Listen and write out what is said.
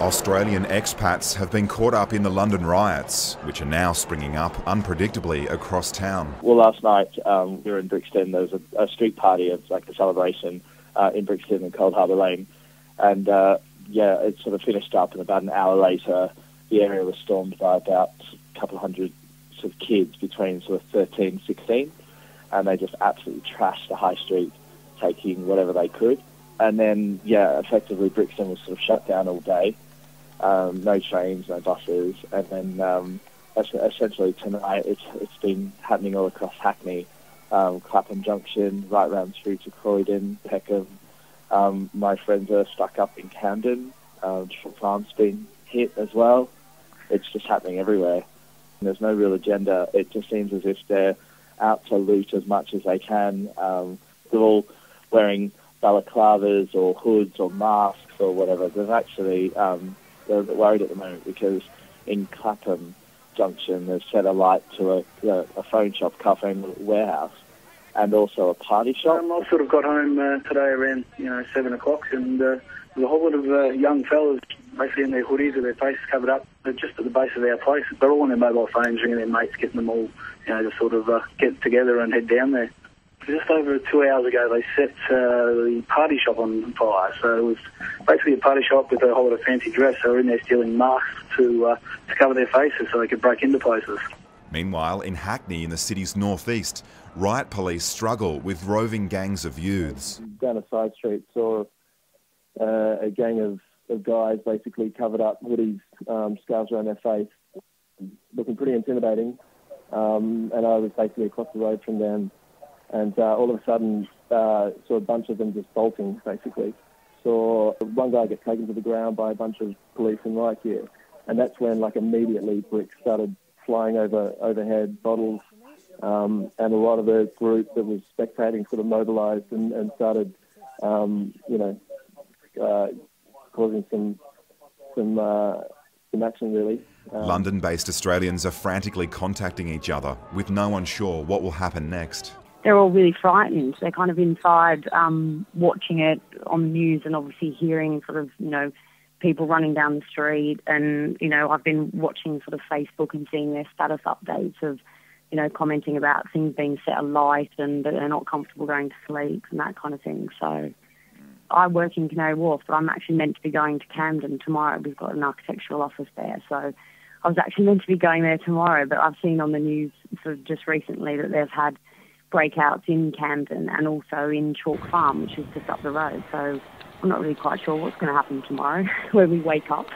Australian expats have been caught up in the London riots, which are now springing up unpredictably across town. Well, last night we were in Brixton. There was a street party of like a celebration in Brixton and Cold Harbour Lane, and it sort of finished up. And about an hour later, the area was stormed by about a couple of hundred sort of kids between sort of 13, 16, and they just absolutely trashed the high street, taking whatever they could. And then, effectively Brixton was sort of shut down all day. No trains, no buses. And then essentially tonight it's been happening all across Hackney, Clapham Junction, right round through to Croydon, Peckham. My friends are stuck up in Camden. Short Farm's been hit as well. It's just happening everywhere. And there's no real agenda. It just seems as if they're out to loot as much as they can. They're all wearing balaclavas or hoods or masks or whatever. They've actually, they're a bit worried at the moment because in Clapham Junction they've set alight to a phone shop, cafe and warehouse, and also a party shop. I sort of got home today around 7 o'clock, and there's a whole lot of young fellas basically in their hoodies with their faces covered up. They're just at the base of our place. They're all on their mobile phones, ringing their mates, getting them all to sort of get together and head down there. Just over 2 hours ago, they set the party shop on fire. So it was basically a party shop with a whole lot of fancy dress. They were in there stealing masks to cover their faces so they could break into places. Meanwhile, in Hackney, in the city's northeast, riot police struggle with roving gangs of youths. Down a side street, saw a gang of guys basically covered up, hoodies, scarves around their face, looking pretty intimidating. And I was basically across the road from them. And all of a sudden, saw a bunch of them just bolting, basically. Saw one guy get taken to the ground by a bunch of police in riot gear. And that's when, immediately bricks started flying overhead, bottles, and a lot of the group that was spectating sort of mobilised and started, causing some action, really. London-based Australians are frantically contacting each other, with no one sure what will happen next. They're all really frightened. They're kind of inside watching it on the news and obviously hearing people running down the street. And, I've been watching sort of Facebook and seeing their status updates of, commenting about things being set alight and that they're not comfortable going to sleep and that kind of thing. So I work in Canary Wharf, but I'm actually meant to be going to Camden tomorrow. We've got an architectural office there. So I was actually meant to be going there tomorrow, but I've seen on the news sort of just recently that they've had breakouts in Camden and also in Chalk Farm, which is just up the road. So I'm not really quite sure what's going to happen tomorrow when we wake up.